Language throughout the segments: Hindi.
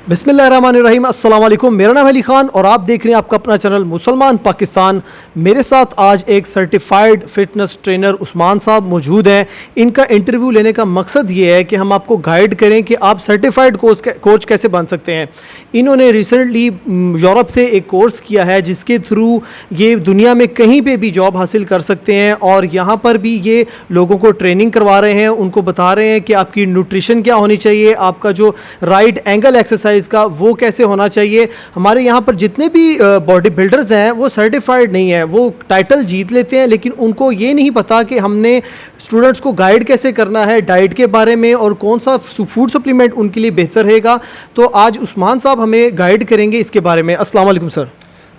बिस्मिल्लाहिर्रहमानिर्रहीम, अस्सलाम वालेकुम। मेरा नाम अली ख़ान और आप देख रहे हैं आपका अपना चैनल मुसलमान पाकिस्तान। मेरे साथ आज एक सर्टिफाइड फ़िटनेस ट्रेनर उस्मान साहब मौजूद हैं। इनका इंटरव्यू लेने का मकसद ये है कि हम आपको गाइड करें कि आप सर्टिफाइड कोच कैसे बन सकते हैं। इन्होंने रिसेंटली यूरोप से एक कोर्स किया है जिसके थ्रू ये दुनिया में कहीं पे भी जॉब हासिल कर सकते हैं और यहाँ पर भी ये लोगों को ट्रेनिंग करवा रहे हैं, उनको बता रहे हैं कि आपकी न्यूट्रिशन क्या होनी चाहिए, आपका जो राइट एंगल एक्सरसाइज का वो कैसे होना चाहिए। हमारे यहाँ पर जितने भी बॉडी बिल्डर्स हैं वो सर्टिफाइड नहीं है, वो टाइटल जीत लेते हैं लेकिन उनको ये नहीं पता कि हमने स्टूडेंट्स को गाइड कैसे करना है डाइट के बारे में और कौन सा फूड सप्लीमेंट उनके लिए बेहतर रहेगा। तो आज उस्मान साहब हमें गाइड करेंगे इसके बारे में। अस्सलाम वालेकुम सर।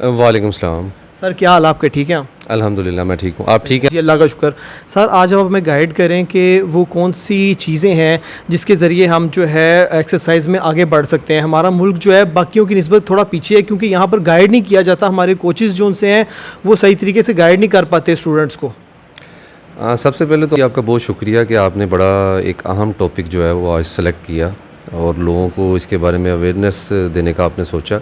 वालेकुम सलाम। सर क्या हाल आपके, ठीक हैं? अल्हम्दुलिल्लाह मैं ठीक हूँ, आप ठीक हैं? जी अल्लाह का शुक्र। सर आज आप हमें गाइड करें कि वो कौन सी चीज़ें हैं जिसके ज़रिए हम जो है एक्सरसाइज में आगे बढ़ सकते हैं। हमारा मुल्क जो है बाकियों की निस्बत थोड़ा पीछे है क्योंकि यहाँ पर गाइड नहीं किया जाता, हमारे कोचेज़ जो उनसे हैं वो सही तरीके से गाइड नहीं कर पाते स्टूडेंट्स को। सबसे पहले तो आपका बहुत शुक्रिया कि आपने बड़ा एक अहम टॉपिक जो है वो आज सेलेक्ट किया और लोगों को इसके बारे में अवेयरनेस देने का आपने सोचा।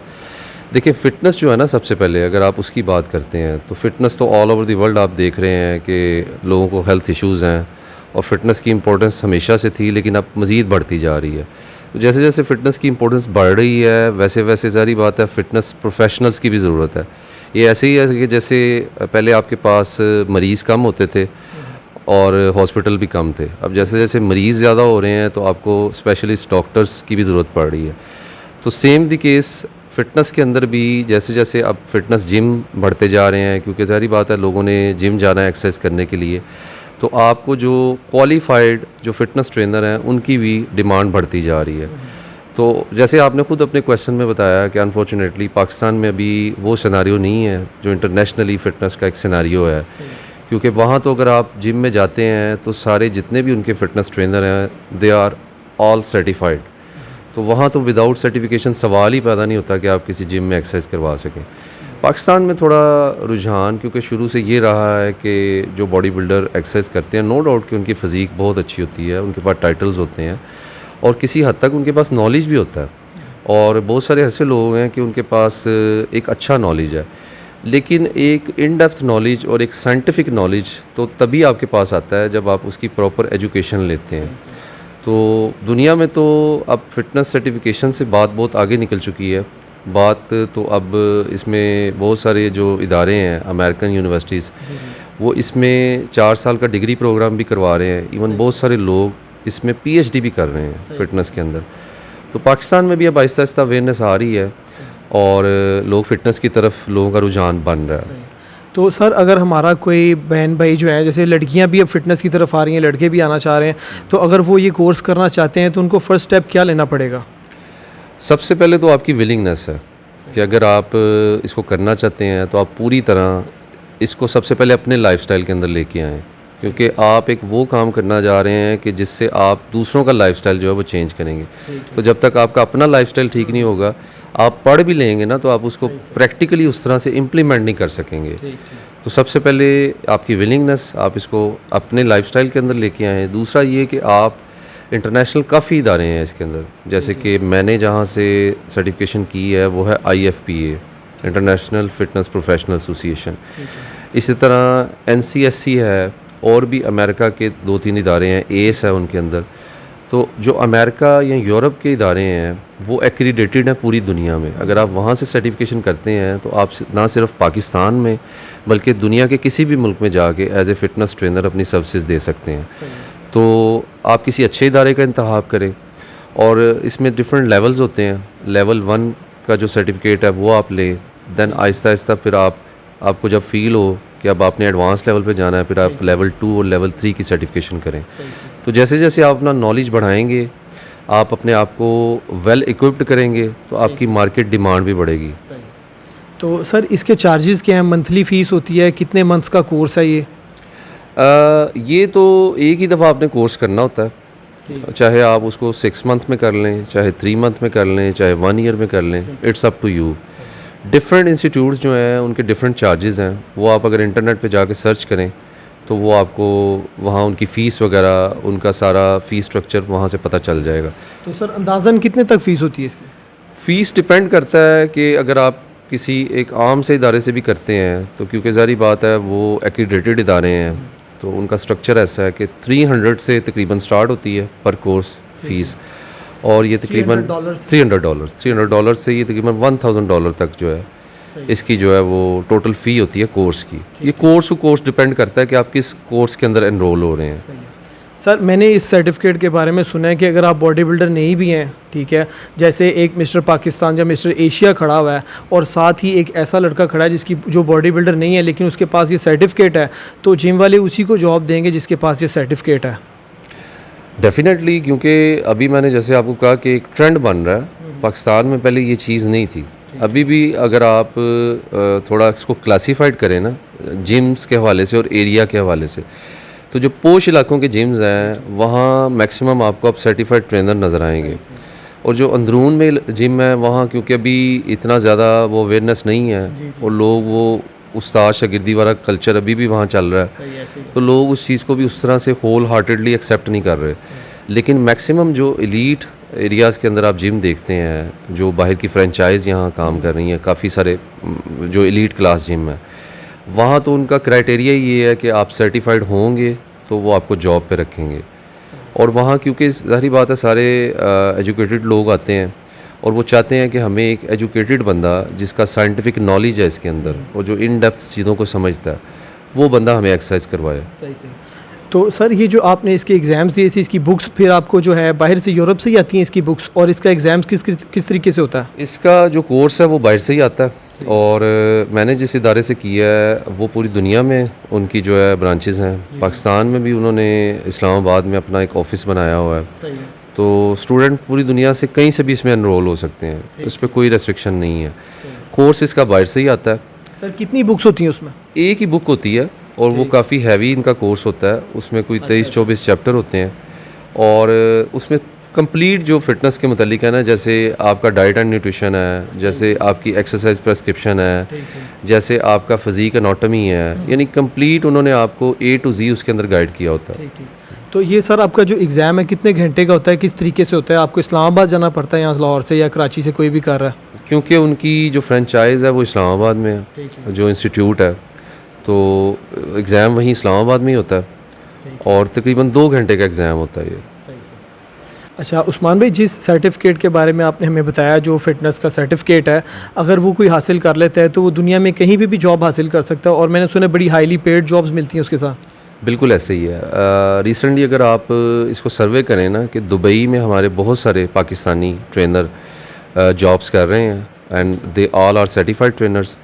देखिए फ़िटनेस जो है ना, सबसे पहले अगर आप उसकी बात करते हैं तो फ़िटनेस तो ऑल ओवर द वर्ल्ड आप देख रहे हैं कि लोगों को हेल्थ इश्यूज़ हैं और फ़िटनेस की इम्पोर्टेंस हमेशा से थी लेकिन अब मज़ीद बढ़ती जा रही है। तो जैसे जैसे फ़िटनेस की इम्पोर्टेंस बढ़ रही है वैसे वैसे ज़ाहिर बात है फ़िटनेस प्रोफेशनल्स की भी ज़रूरत है। ये ऐसे ही है कि जैसे पहले आपके पास मरीज़ कम होते थे और हॉस्पिटल भी कम थे, अब जैसे जैसे मरीज़ ज़्यादा हो रहे हैं तो आपको स्पेशलिस्ट डॉक्टर्स की भी ज़रूरत पड़ रही है। तो सेम द केस फ़िटनेस के अंदर भी जैसे जैसे अब फ़िटनेस जिम बढ़ते जा रहे हैं क्योंकि ज़ाहिर बात है लोगों ने जिम जाना है एक्सरसाइज करने के लिए, तो आपको जो क्वालिफाइड जो फ़िटनेस ट्रेनर हैं उनकी भी डिमांड बढ़ती जा रही है। तो जैसे आपने ख़ुद अपने क्वेश्चन में बताया कि अनफॉर्चुनेटली पाकिस्तान में अभी वो सिनारियो नहीं है जो इंटरनेशनली फ़िटनेस का एक सिनारियो है, क्योंकि वहाँ तो अगर आप जिम में जाते हैं तो सारे जितने भी उनके फ़िटनेस ट्रेनर हैं दे आर ऑल सर्टिफाइड। तो वहाँ तो विदाउट सर्टिफिकेशन सवाल ही पैदा नहीं होता कि आप किसी जिम में एक्सरसाइज करवा सकें। पाकिस्तान में थोड़ा रुझान क्योंकि शुरू से ये रहा है कि जो बॉडी बिल्डर एक्सरसाइज करते हैं नो डाउट कि उनकी फ़िज़ीक बहुत अच्छी होती है, उनके पास टाइटल्स होते हैं और किसी हद तक उनके पास नॉलेज भी होता है और बहुत सारे ऐसे लोग हैं कि उनके पास एक अच्छा नॉलेज है, लेकिन एक इन डेप्थ नॉलेज और एक साइंटिफिक नॉलेज तो तभी आपके पास आता है जब आप उसकी प्रॉपर एजुकेशन लेते हैं। तो दुनिया में तो अब फिटनेस सर्टिफिकेशन से बात बहुत आगे निकल चुकी है। बात तो अब इसमें बहुत सारे जो इदारे हैं अमेरिकन यूनिवर्सिटीज़ वो इसमें 4 साल का डिग्री प्रोग्राम भी करवा रहे हैं, इवन बहुत सारे लोग इसमें पीएचडी भी कर रहे हैं फ़िटनेस के अंदर। तो पाकिस्तान में भी अब आहिस्ता आहिस्ता अवेयरनेस आ रही है और लोग फ़िटनेस की तरफ लोगों का रुझान बन रहा है। तो सर अगर हमारा कोई बहन भाई जो है, जैसे लड़कियां भी अब फिटनेस की तरफ आ रही हैं, लड़के भी आना चाह रहे हैं, तो अगर वो ये कोर्स करना चाहते हैं तो उनको फ़र्स्ट स्टेप क्या लेना पड़ेगा? सबसे पहले तो आपकी विलिंगनेस है कि अगर आप इसको करना चाहते हैं तो आप पूरी तरह इसको सबसे पहले अपने लाइफस्टाइल के अंदर लेके आएँ, क्योंकि आप एक वो काम करना जा रहे हैं कि जिससे आप दूसरों का लाइफस्टाइल जो है वो चेंज करेंगे। तो जब तक आपका अपना लाइफस्टाइल ठीक नहीं होगा, आप पढ़ भी लेंगे ना तो आप उसको प्रैक्टिकली उस तरह से इम्प्लीमेंट नहीं कर सकेंगे। तो सबसे पहले आपकी विलिंगनेस, आप इसको अपने लाइफस्टाइल के अंदर लेके आएँ। दूसरा ये कि आप इंटरनेशनल काफ़ी इदारे हैं इसके अंदर, जैसे कि मैंने जहाँ से सर्टिफिकेशन की है वो है IFPA, international fitness professional association. इसी तरह NCSC है और भी अमेरिका के 2-3 इदारे हैं, ACE है उनके अंदर। तो जो अमेरिका या यूरोप के इदारे हैं वो एक्रीडेटेड हैं पूरी दुनिया में। अगर आप वहाँ से सर्टिफिकेशन करते हैं तो आप ना सिर्फ पाकिस्तान में बल्कि दुनिया के किसी भी मुल्क में जाके एज ए फ़िटनेस ट्रेनर अपनी सर्विसेज दे सकते हैं। तो आप किसी अच्छे इदारे का इंतखाब करें और इसमें डिफरेंट लेवल्स होते हैं। लेवल 1 का जो सर्टिफिकेट है वो आप लें, दैन आहिस्ता आहिस्ता फिर आपको जब फील हो कि अब आपने एडवांस लेवल पे जाना है फिर आप लेवल 2 और लेवल 3 की सर्टिफिकेशन करें। तो जैसे जैसे आप अपना नॉलेज बढ़ाएंगे, आप अपने आप को वेल इक्विप्ड करेंगे तो आपकी मार्केट डिमांड भी बढ़ेगी। तो सर इसके चार्जेस क्या हैं? मंथली फ़ीस होती है? कितने मंथ्स का कोर्स है ये? ये तो एक ही दफ़ा आपने कोर्स करना होता है, चाहे आप उसको 6 मंथ में कर लें, चाहे 3 मंथ में कर लें, चाहे 1 ईयर में कर लें, it's up to you. Different institutes जो हैं उनके डिफरेंट चार्जेस हैं, वो आप अगर इंटरनेट पे जाके सर्च करें तो वो आपको वहाँ उनकी फ़ीस वगैरह उनका सारा फ़ीस स्ट्रक्चर वहाँ से पता चल जाएगा। तो सर अंदाज़न कितने तक फ़ीस होती है इसकी? फ़ीस डिपेंड करता है कि अगर आप किसी एक आम से इदारे से भी करते हैं तो क्योंकि ज़ाहिर बात है वो एक्रीडेटेड इदारे हैं तो उनका स्ट्रक्चर ऐसा है कि 300 से तकरीबन स्टार्ट होती है पर कोर्स फ़ीस और ये तकरीबन $300 से ये तकरीबन $1000 तक जो है इसकी जो है वो टोटल फ़ी होती है कोर्स की। ये कोर्स टू कोर्स डिपेंड करता है कि आप किस कोर्स के अंदर एनरोल हो रहे हैं। सर मैंने इस सर्टिफिकेट के बारे में सुना है कि अगर आप बॉडी बिल्डर नहीं भी हैं, ठीक है, जैसे एक मिस्टर पाकिस्तान या मिस्टर एशिया खड़ा हुआ है और साथ ही एक ऐसा लड़का खड़ा है जिसकी जो बॉडी बिल्डर नहीं है लेकिन उसके पास ये सर्टिफिकेट है, तो जिम वाले उसी को जॉब देंगे जिसके पास ये सर्टिफिकेट है। डेफिनेटली, क्योंकि अभी मैंने जैसे आपको कहा कि एक ट्रेंड बन रहा है। पाकिस्तान में पहले ये चीज़ नहीं थी। अभी भी अगर आप थोड़ा इसको क्लासीफाइड करें ना जिम्स के हवाले से और एरिया के हवाले से, तो जो पोश इलाकों के जिम्स हैं वहाँ मैक्सिमम आपको अब सर्टिफाइड ट्रेनर नज़र आएंगे और जो अंदरून में जिम है वहाँ क्योंकि अभी इतना ज़्यादा वो अवेयरनेस नहीं है और लोग वो उस्ताद शागिर्दी वाला कल्चर अभी भी वहाँ चल रहा है तो लोग उस चीज़ को भी उस तरह से होल हार्टेडली एक्सेप्ट नहीं कर रहे। लेकिन मैक्सिमम जो एलीट एरियाज़ के अंदर आप जिम देखते हैं, जो बाहर की फ्रेंचाइज़ यहाँ काम कर रही हैं, काफ़ी सारे जो एलीट क्लास जिम है वहाँ तो उनका क्राइटेरिया ये है कि आप सर्टिफाइड होंगे तो वो आपको जॉब पे रखेंगे। और वहाँ क्योंकि ज़ाहिर बात है सारे एजुकेटेड लोग आते हैं और वो चाहते हैं कि हमें एक एजुकेटेड बंदा जिसका साइंटिफिक नॉलेज है इसके अंदर और जो इन डेप्थ चीज़ों को समझता है वो बंदा हमें एक्सरसाइज करवाए। सही। तो सर ये जो आपने इसके एग्ज़ाम्स दिए थी, इसकी बुक्स फिर आपको जो है बाहर से यूरोप से ही आती हैं इसकी बुक्स, और इसका एग्ज़ाम्स किस तरीके से होता है? इसका जो कोर्स है वो बाहर से ही आता है और मैंने जिस इदारे से किया है वो पूरी दुनिया में उनकी जो है ब्रांचेस हैं। पाकिस्तान में भी उन्होंने इस्लामाबाद में अपना एक ऑफिस बनाया हुआ है तो स्टूडेंट पूरी दुनिया से कहीं से भी इसमें एनरोल हो सकते हैं, इस पर कोई रेस्ट्रिक्शन नहीं है। कोर्स इसका बाहर से ही आता है। सर कितनी बुक्स होती हैं उसमें? एक ही बुक होती है और वो काफ़ी हैवी इनका कोर्स होता है, उसमें कोई 23-24 चैप्टर होते हैं और उसमें कंप्लीट जो फिटनेस के मुतालिक है ना, जैसे आपका डाइट एंड न्यूट्रिशन है, जैसे आपकी एक्सरसाइज प्रेस्क्रिप्शन है, जैसे आपका फिजिक एनाटॉमी है, यानी कंप्लीट उन्होंने आपको A to Z उसके अंदर गाइड किया होता है। तो ये सर आपका जो एग्ज़ाम है कितने घंटे का होता है, किस तरीके से होता है? आपको इस्लामाबाद जाना पड़ता है यहाँ लाहौर से या कराची से कोई भी कर रहा है? क्योंकि उनकी जो फ्रेंचाइज़ है वो इस्लामाबाद में है, जो इंस्टीट्यूट है, तो एग्ज़ाम वहीं इस्लामाबाद में ही होता है और तकरीबन 2 घंटे का एग्ज़ाम होता है ये। अच्छा उस्मान भाई, जिस सर्टिफिकेट के बारे में आपने हमें बताया, जो फिटनेस का सर्टिफिकेट है, अगर वो कोई हासिल कर लेता है तो वो दुनिया में कहीं भी जॉब हासिल कर सकता है और मैंने सुना बड़ी हाईली पेड जॉब्स मिलती हैं उसके साथ। बिल्कुल ऐसे ही है। रिसेंटली अगर आप इसको सर्वे करें ना कि दुबई में हमारे बहुत सारे पाकिस्तानी ट्रेनर जॉब्स कर रहे हैं and they all are certified trainers,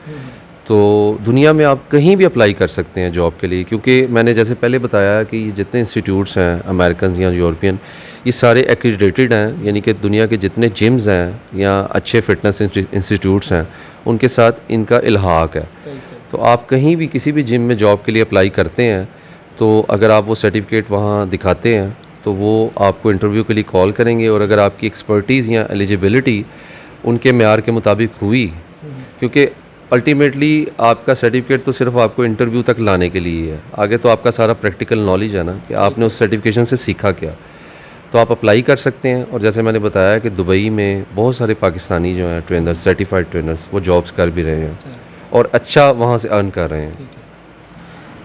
तो दुनिया में आप कहीं भी अप्लाई कर सकते हैं जॉब के लिए। क्योंकि मैंने जैसे पहले बताया कि ये जितने इंस्टीट्यूट्स हैं अमेरिकन या यूरोपियन, ये सारे एक्रीडेटेड हैं, यानी कि दुनिया के जितने जिम्स हैं या अच्छे फिटनेस इंस्टीट्यूट्स हैं उनके साथ इनका इल्हाक है। तो आप कहीं भी किसी भी जिम में जॉब के लिए अप्लाई करते हैं तो अगर आप वो सर्टिफिकेट वहाँ दिखाते हैं तो वो आपको इंटरव्यू के लिए कॉल करेंगे और अगर आपकी एक्सपर्टीज़ या एलिजिबिलिटी उनके मेयार के मुताबिक हुई, क्योंकि अल्टीमेटली आपका सर्टिफिकेट तो सिर्फ आपको इंटरव्यू तक लाने के लिए है, आगे तो आपका सारा प्रैक्टिकल नॉलेज है ना कि आपने उस सर्टिफिकेशन से सीखा क्या, तो आप अप्लाई कर सकते हैं। और जैसे मैंने बताया कि दुबई में बहुत सारे पाकिस्तानी जो हैं ट्रेनर्स, सर्टिफाइड ट्रेनर्स, वो जॉब्स कर भी रहे हैं और अच्छा वहाँ से अर्न कर रहे हैं।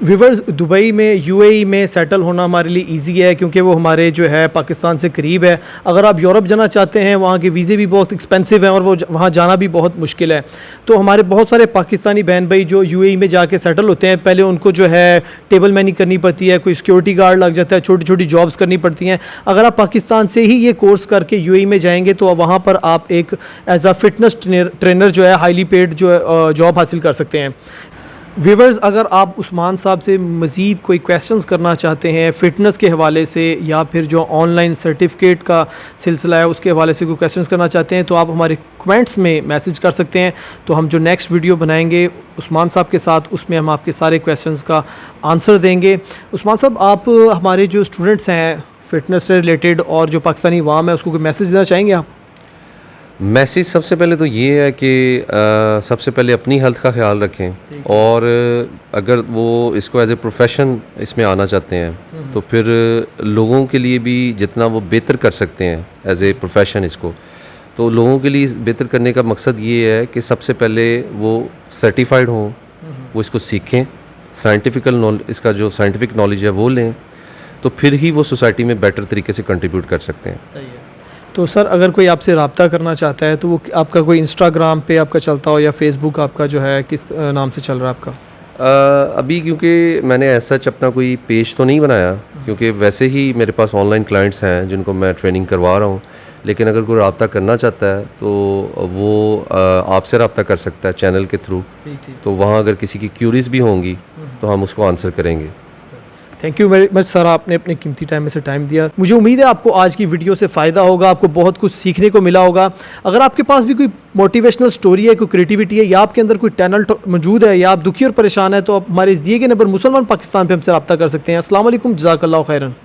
व्यूवर्स, दुबई में यूएई में सेटल होना हमारे लिए इजी है क्योंकि वो हमारे जो है पाकिस्तान से करीब है। अगर आप यूरोप जाना चाहते हैं, वहाँ के वीज़े भी बहुत एक्सपेंसिव हैं और वो वहाँ जाना भी बहुत मुश्किल है। तो हमारे बहुत सारे पाकिस्तानी बहन भाई जो यूएई में जाके सेटल होते हैं, पहले उनको जो है टेबल मैनी करनी पड़ती है, कोई सिक्योरिटी गार्ड लग जाता है, छोटी छोटी जॉब्स करनी पड़ती हैं। अगर आप पाकिस्तान से ही ये कोर्स करके यूएई में जाएंगे तो वहाँ पर आप एक एज अ फिटनेस ट्रेनर जो है हाईली पेड जो है जॉब हासिल कर सकते हैं। व्यूवर्स, अगर आप उस्मान साहब से मज़ीद कोई क्वेश्चंस करना चाहते हैं फ़िटनेस के हवाले से या फिर जो ऑनलाइन सर्टिफिकेट का सिलसिला है उसके हवाले से कोई क्वेश्चंस करना चाहते हैं तो आप हमारे कमेंट्स में मैसेज कर सकते हैं। तो हम जो नेक्स्ट वीडियो बनाएंगे उस्मान साहब के साथ, उसमें हम आपके सारे क्वेश्चंस का आंसर देंगे। उस्मान साहब, आप हमारे जो स्टूडेंट्स हैं फ़िटनेस से रिलेटेड और जो पाकिस्तानी अवाम है उसको कोई मैसेज देना चाहेंगे आप? मैसेज सबसे पहले तो ये है कि सबसे पहले अपनी हेल्थ का ख्याल रखें और अगर वो इसको एज ए प्रोफेशन इसमें आना चाहते हैं तो फिर लोगों के लिए भी जितना वो बेहतर कर सकते हैं एज ए प्रोफेशन इसको, तो लोगों के लिए बेहतर करने का मकसद ये है कि सबसे पहले वो सर्टिफाइड हों, वो इसको सीखें, इसका जो साइंटिफिक नॉलेज है वो लें, तो फिर ही वो सोसाइटी में बेटर तरीके से कंट्रीब्यूट कर सकते हैं। सही है। तो सर अगर कोई आपसे रब्ता करना चाहता है तो वो आपका कोई इंस्टाग्राम पे आपका चलता हो या फेसबुक आपका जो है किस नाम से चल रहा है आपका? अभी क्योंकि मैंने ऐसा सच अपना कोई पेज तो नहीं बनाया, क्योंकि वैसे ही मेरे पास ऑनलाइन क्लाइंट्स हैं जिनको मैं ट्रेनिंग करवा रहा हूँ, लेकिन अगर कोई रब्ता करना चाहता है तो वो आपसे रब्ता कर सकता है चैनल के थ्रू। तो वहाँ अगर किसी की क्यूरीज भी होंगी तो हम उसको आंसर करेंगे। Thank you very much sir, आपने अपने कीमती टाइम में से टाइम दिया। मुझे उम्मीद है आपको आज की वीडियो से फ़ायदा होगा, आपको बहुत कुछ सीखने को मिला होगा। अगर आपके पास भी कोई मोटिवेशनल स्टोरी है, कोई क्रिएटिविटी है, या आपके अंदर कोई टैलेंट मौजूद है, या आप दुखी और परेशान है, तो आप हमारे इस दिए गए नंबर मुसलमान पाकिस्तान पे हमसे रब्ता कर सकते हैं। अस्सलाम वालेकुम, जज़ाकल्लाहु खैरन।